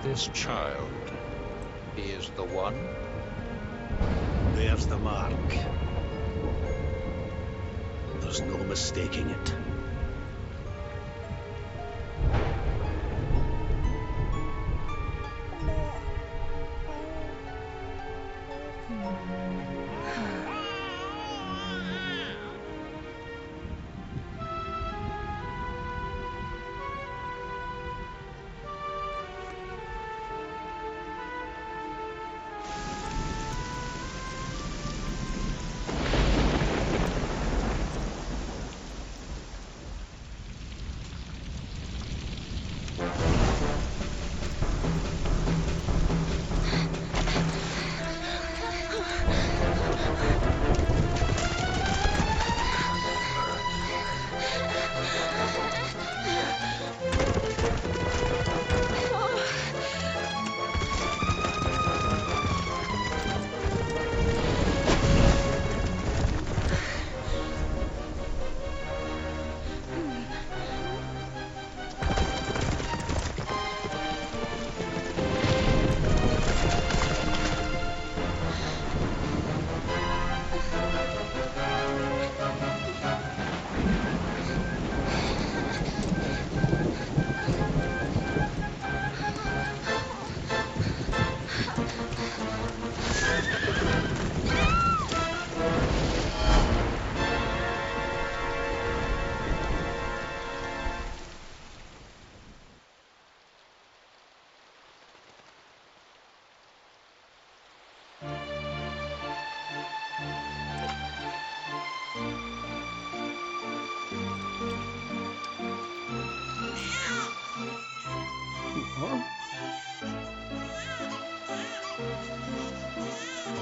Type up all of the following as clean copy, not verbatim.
This child, he is the one? There's the mark. There's no mistaking it.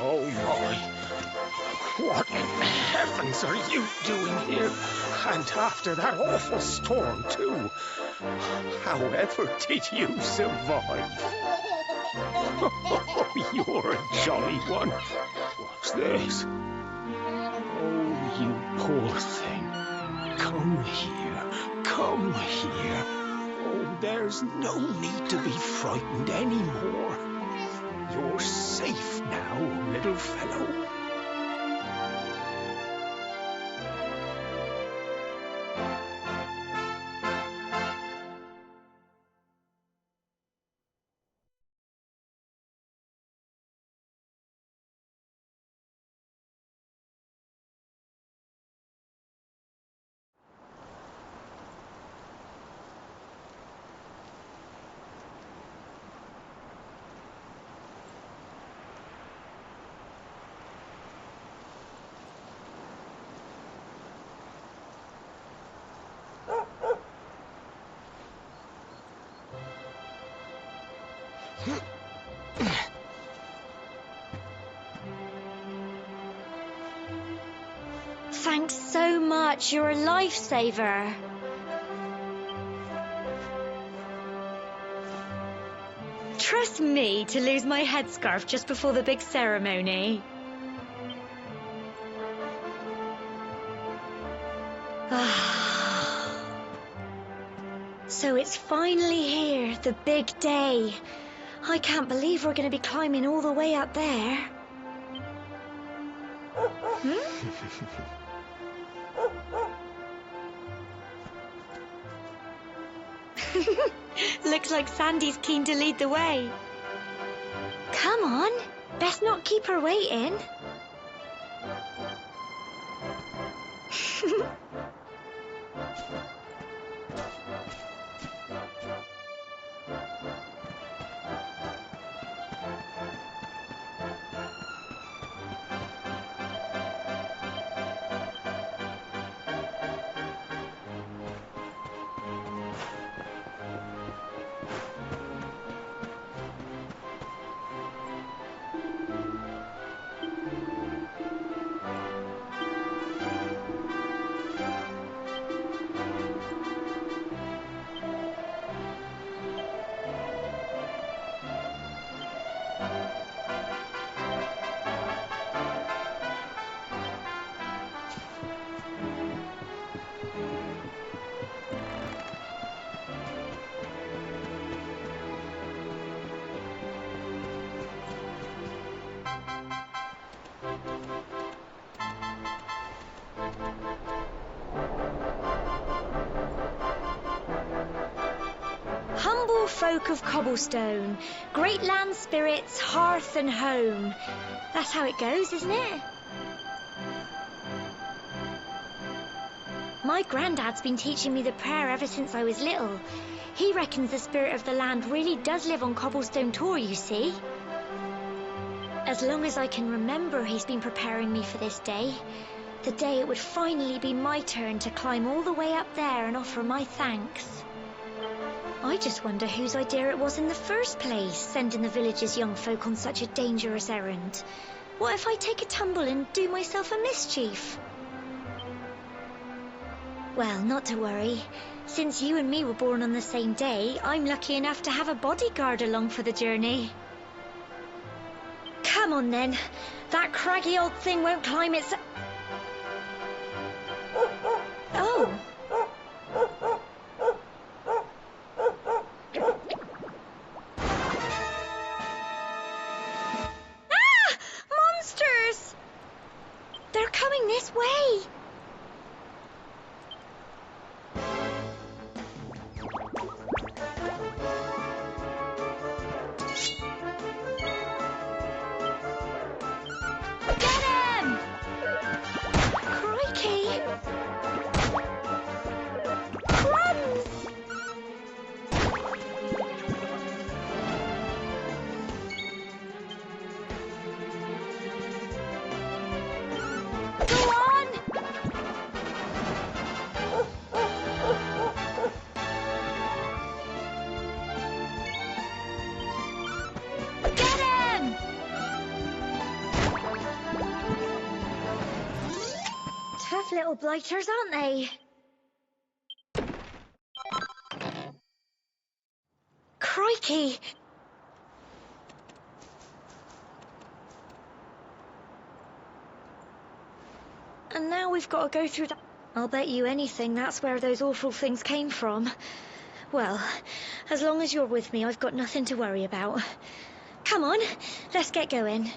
Oh my. What in heavens are you doing here? And after that awful storm, too. However did you survive? Oh, you're a jolly one. What's this? Oh, you poor thing. Come here. Come here. Oh, there's no need to be frightened anymore. You're safe now, little fellow. Thanks so much. You're a lifesaver. Trust me to lose my headscarf just before the big ceremony. So it's finally here, the big day. I can't believe we're going to be climbing all the way up there. Looks like Sandy's keen to lead the way. Come on, best not keep her waiting. gentle folk of cobblestone, great land spirits, hearth and home. That's how it goes, isn't it? My granddad's been teaching me the prayer ever since I was little. He reckons the spirit of the land really does live on Cobblestone Tor, you see. As long as I can remember, he's been preparing me for this day. The day it would finally be my turn to climb all the way up there and offer my thanks. I just wonder whose idea it was in the first place, sending the village's young folk on such a dangerous errand. What if I take a tumble and do myself a mischief? Well, not to worry. Since you and me were born on the same day, I'm lucky enough to have a bodyguard along for the journey. Come on then. That craggy old thing won't climb its... Oh. Ah! Monsters! They're coming this way. Tough little blighters, aren't they? Crikey! And now we've got to go through that. I'll bet you anything that's where those awful things came from. Well, as long as you're with me, I've got nothing to worry about. Come on, let's get going.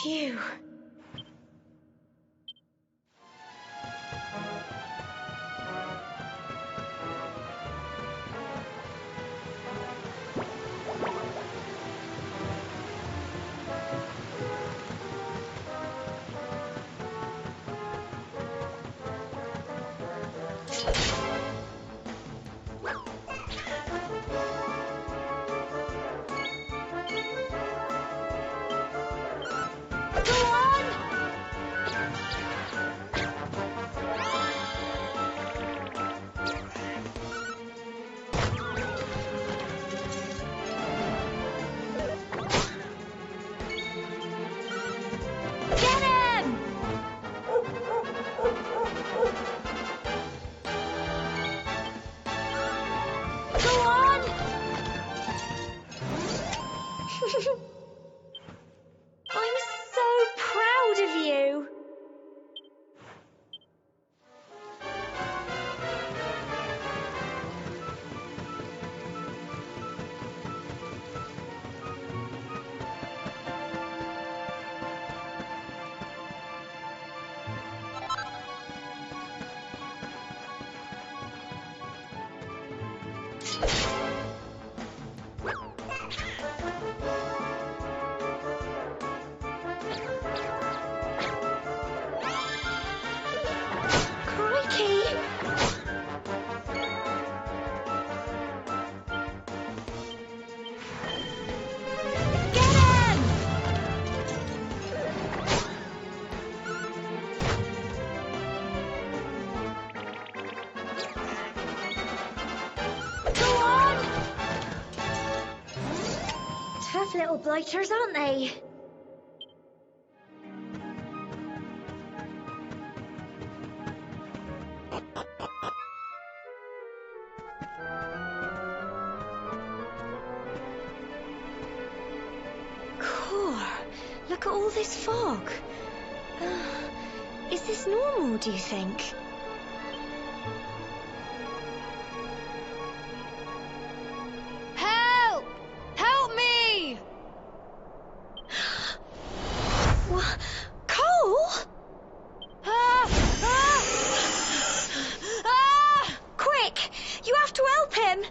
Phew. little blighters, aren't they? Look at all this fog. Is this normal, do you think? Help! Help me! What? Cole? Quick! You have to help him!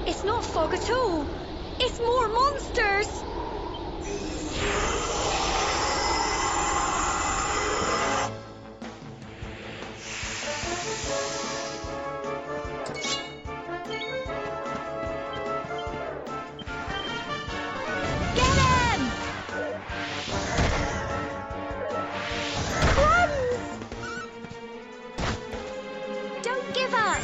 It's not fog at all. It's more monsters. Get him! Crumbs! Don't give up.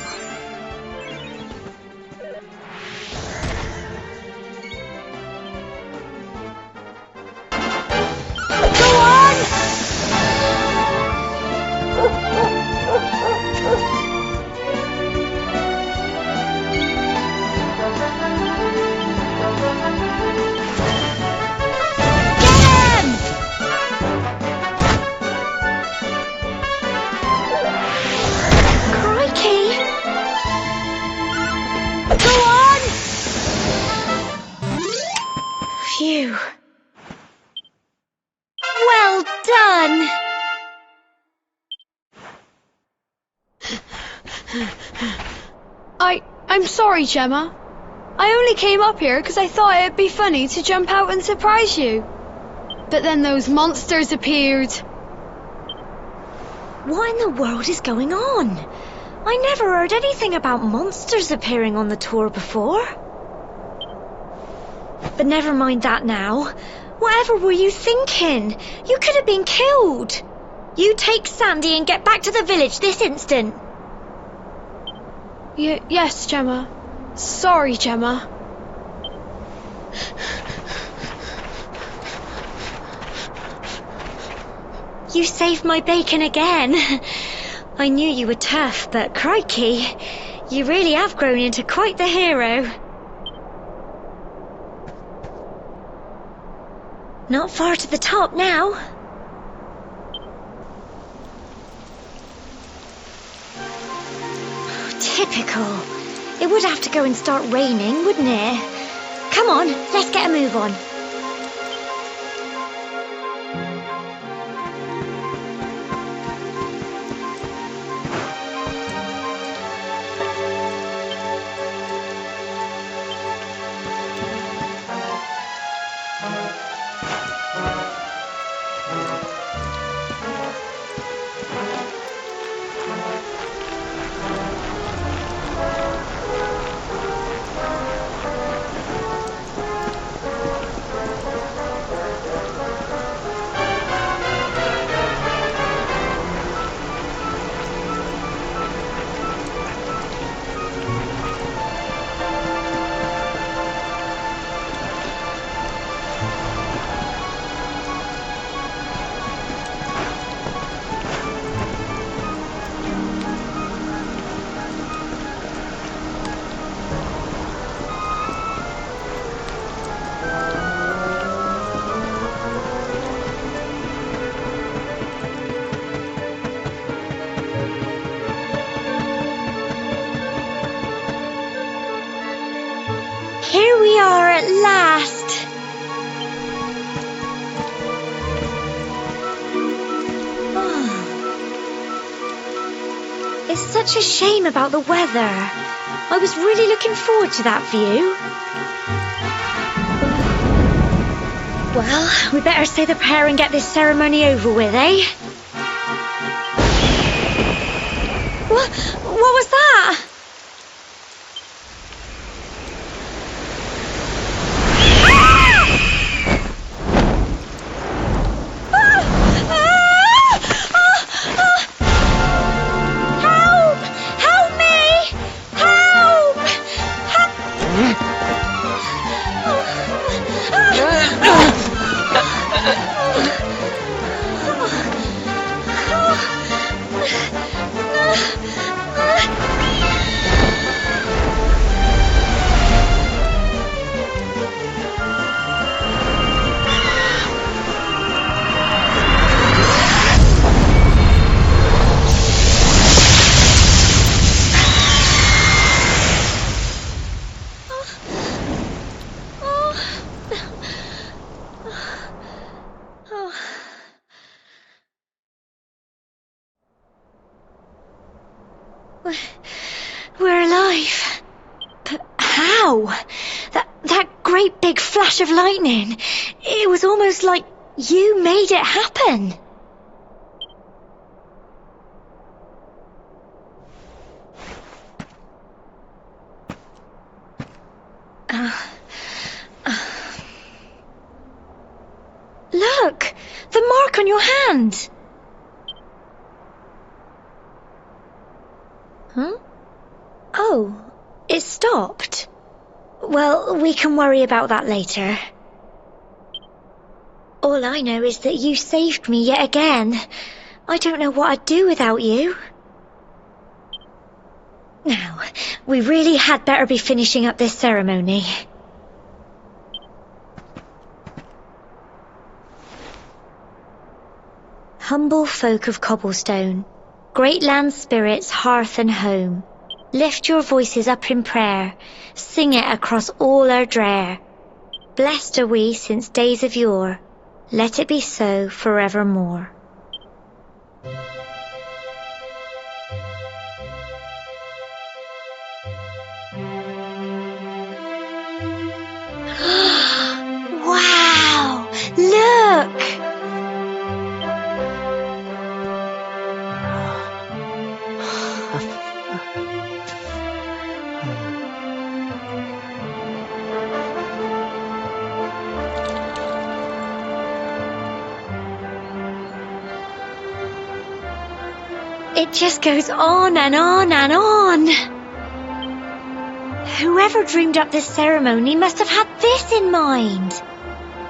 Phew. Well done! I'm sorry, Gemma. I only came up here because I thought it'd be funny to jump out and surprise you. But then those monsters appeared. What in the world is going on? I never heard anything about monsters appearing on the tour before. But never mind that now. Whatever were you thinking? You could have been killed. You take Sandy and get back to the village this instant. Yes, Gemma. Sorry, Gemma. You saved my bacon again. I knew you were tough, but crikey, you really have grown into quite the hero. Not far to the top now. Typical. It would have to go and start raining, wouldn't it? Come on, let's get a move on. Here we are at last. Oh. It's such a shame about the weather. I was really looking forward to that view. Well, we better say the prayer and get this ceremony over with, eh? What was that? We're alive. But how? That great big flash of lightning. It was almost like you made it happen. Look! The mark on your hand! Huh? Oh, it stopped. Well, we can worry about that later. All I know is that you saved me yet again. I don't know what I'd do without you. Now, we really had better be finishing up this ceremony. Humble folk of cobblestone, great land spirits, hearth and home, lift your voices up in prayer, sing it across all our drear. Blessed are we since days of yore, let it be so forevermore. Wow! Look! It just goes on and on and on. Whoever dreamed up this ceremony must have had this in mind.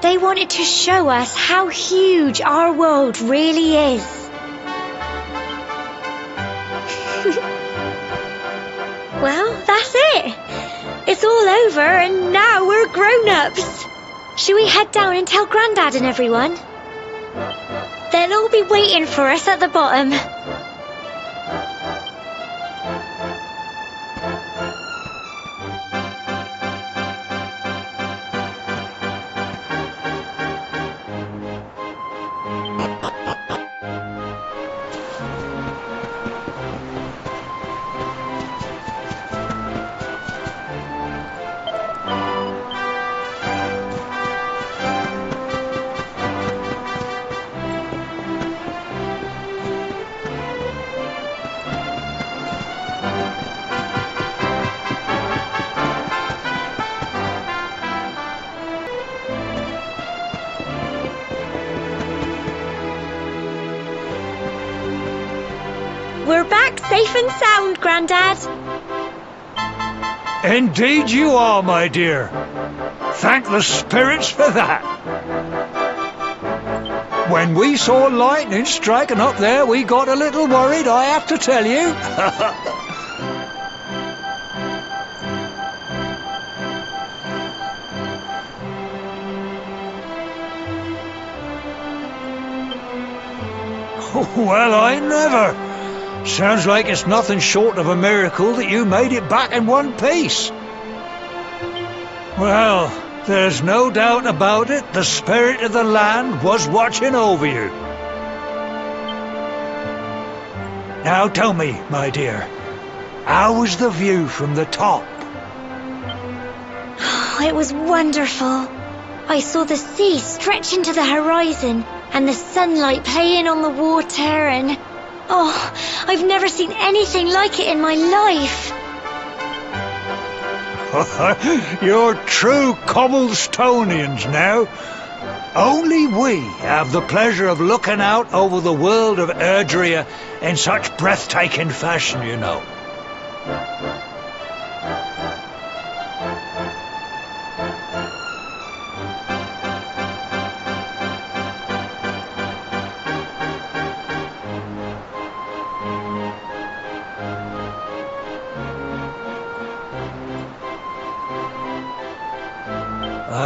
They wanted to show us how huge our world really is. Well, that's it. It's all over and now we're grown-ups. Shall we head down and tell Grandad and everyone? They'll all be waiting for us at the bottom. We're back safe and sound, Grandad. Indeed you are, my dear. Thank the spirits for that. When we saw lightning striking up there, we got a little worried, I have to tell you. Well, I never. Sounds like it's nothing short of a miracle that you made it back in one piece. Well, there's no doubt about it, the spirit of the land was watching over you. Now tell me, my dear, how was the view from the top? It was wonderful. I saw the sea stretch into the horizon and the sunlight playing on the water and... oh, I've never seen anything like it in my life. You're true Cobblestonians now. Only we have the pleasure of looking out over the world of Erdrea in such breathtaking fashion, you know.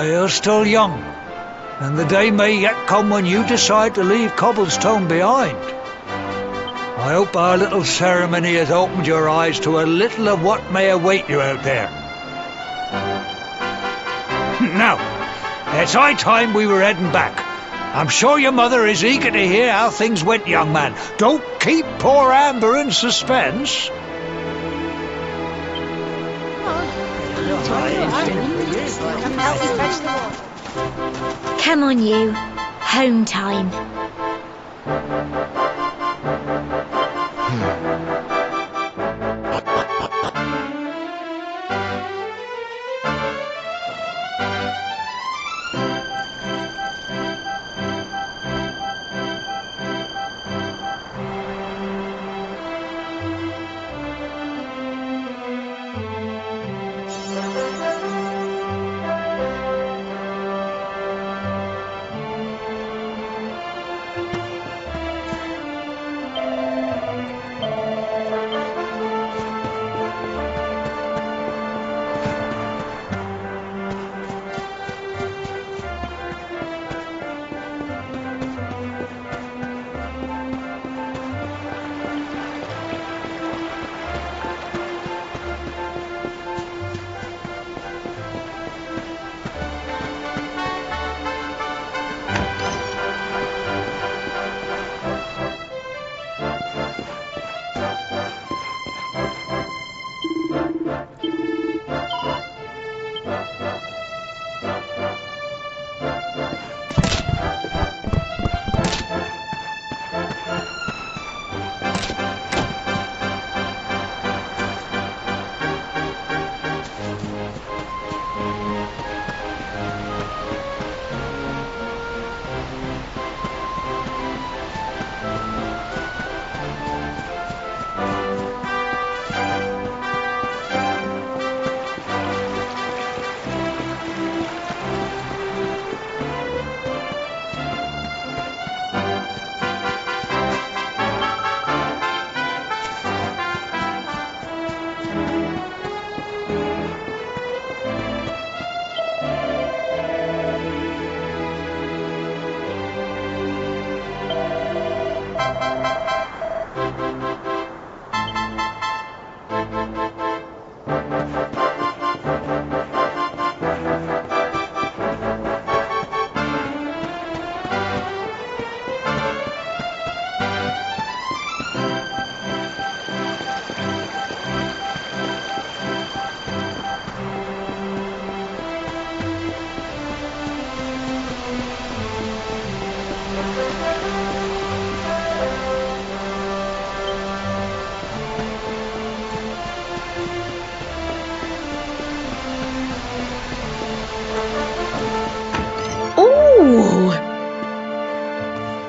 You're still young, and the day may yet come when you decide to leave Cobblestone behind. I hope our little ceremony has opened your eyes to a little of what may await you out there. Now, it's high time we were heading back. I'm sure your mother is eager to hear how things went, young man. Don't keep poor Amber in suspense. Help me fetch the water. Come on, you. Home time.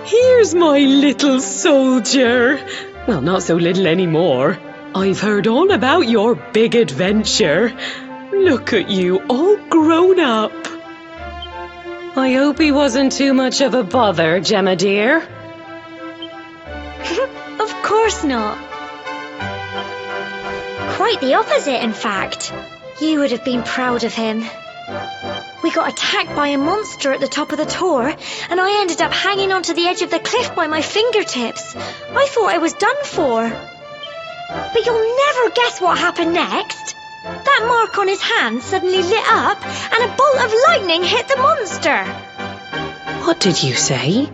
Here's my little soldier. Well, not so little anymore. I've heard all about your big adventure. Look at you, all grown up. I hope he wasn't too much of a bother, Gemma dear. Of course not. Quite the opposite, in fact. You would have been proud of him. We got attacked by a monster at the top of the tor, and I ended up hanging onto the edge of the cliff by my fingertips. I thought I was done for. But you'll never guess what happened next. That mark on his hand suddenly lit up, and a bolt of lightning hit the monster. What did you say?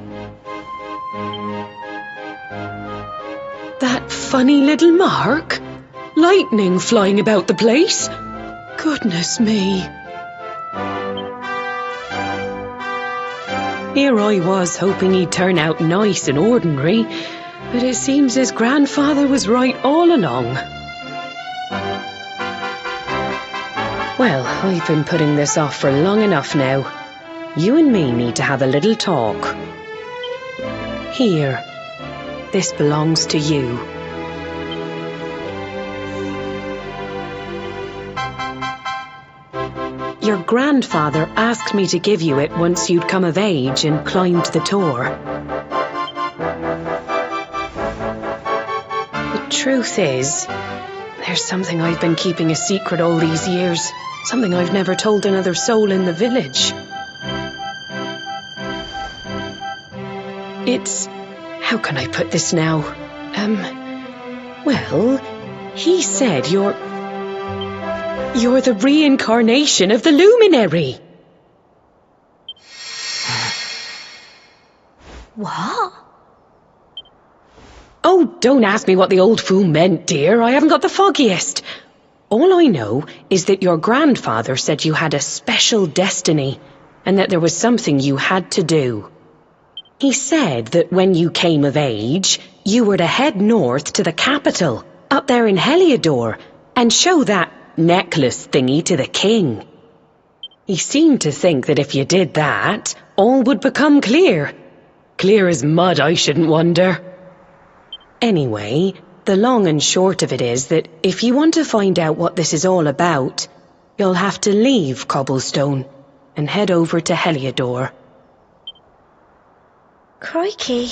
That funny little mark? Lightning flying about the place? Goodness me. Here I was hoping he'd turn out nice and ordinary, but it seems his grandfather was right all along. Well, I've been putting this off for long enough now. You and me need to have a little talk. Here, this belongs to you. Your grandfather asked me to give you it once you'd come of age and climbed the tor. The truth is, there's something I've been keeping a secret all these years. Something I've never told another soul in the village. It's... how can I put this now? Well, he said you're the reincarnation of the luminary. What? Oh, don't ask me what the old fool meant, dear. I haven't got the foggiest. All I know is that your grandfather said you had a special destiny, and that there was something you had to do. He said that when you came of age, you were to head north to the capital, up there in Heliodor, and show that necklace thingy to the king. He seemed to think that if you did that, all would become clear. Clear as mud, I shouldn't wonder. Anyway, the long and short of it is that if you want to find out what this is all about, you'll have to leave Cobblestone and head over to Heliodor. Crikey.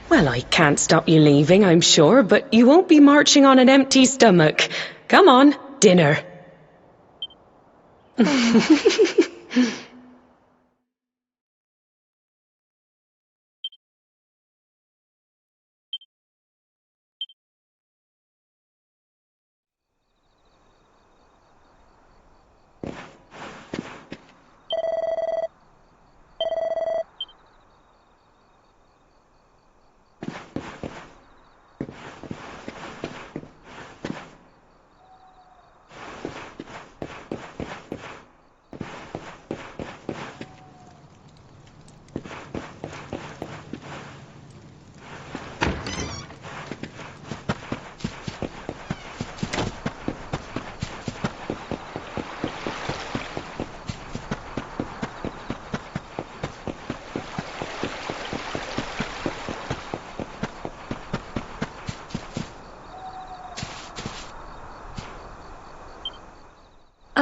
Well, I can't stop you leaving, I'm sure, but you won't be marching on an empty stomach. Come on, dinner.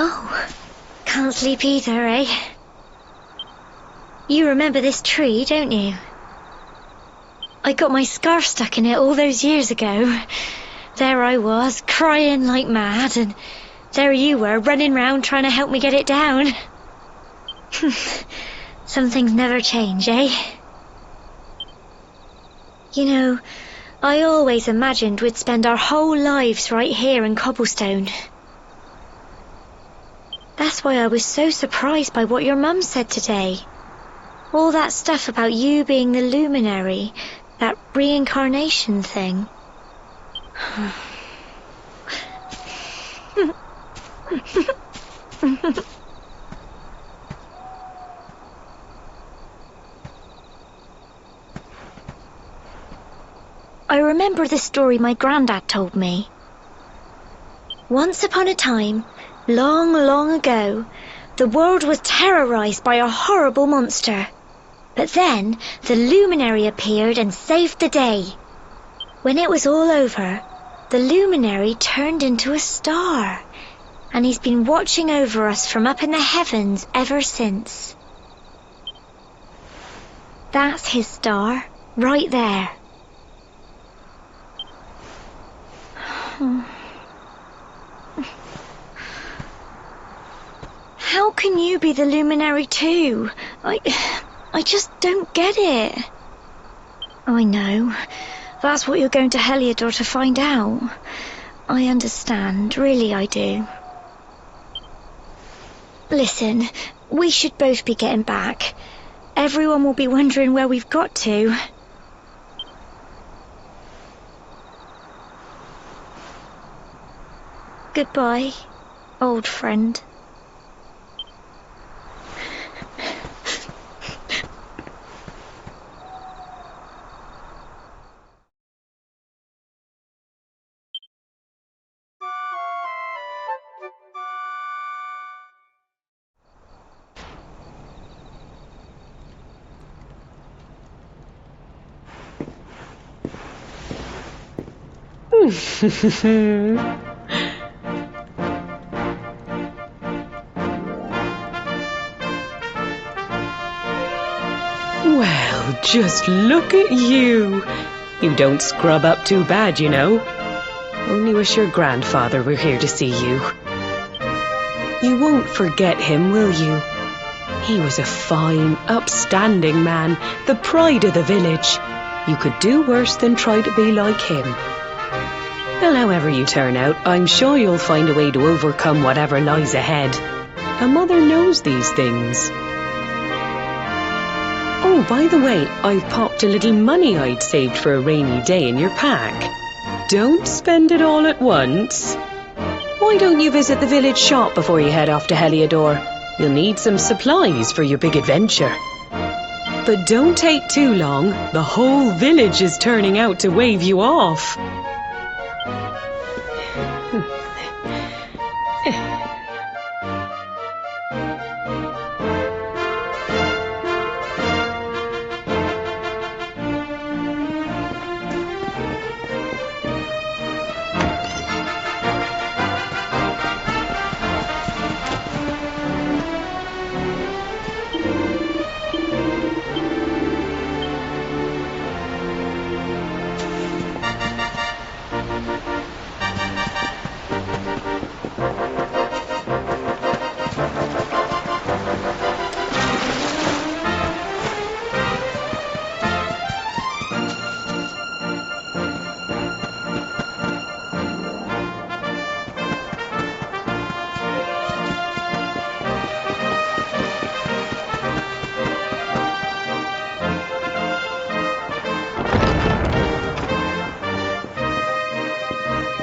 Oh, can't sleep either, eh? You remember this tree, don't you? I got my scarf stuck in it all those years ago. There I was, crying like mad, and there you were, running round trying to help me get it down. Some things never change, eh? You know, I always imagined we'd spend our whole lives right here in Cobblestone. That's why I was so surprised by what your mum said today. All that stuff about you being the luminary, that reincarnation thing. I remember the story my granddad told me. Once upon a time, long, long ago, the world was terrorized by a horrible monster. But then the luminary appeared and saved the day. When it was all over, the luminary turned into a star, and he's been watching over us from up in the heavens ever since. That's his star, right there. How can you be the luminary too? I just don't get it. I know. That's what you're going to Heliodor to find out. I understand, really I do. Listen, we should both be getting back. Everyone will be wondering where we've got to. Goodbye, old friend. Well, just look at you. You don't scrub up too bad, you know. Only wish your grandfather were here to see you. You won't forget him, will you? He was a fine, upstanding man, the pride of the village. You could do worse than try to be like him. Well, however you turn out, I'm sure you'll find a way to overcome whatever lies ahead. A mother knows these things. Oh, Oh, by the way, I've popped a little money I'd saved for a rainy day in your pack. Don't spend it all at once. Why don't you visit the village shop before you head off to Heliodor? You'll need some supplies for your big adventure. But don't take too long. The whole village is turning out to wave you off.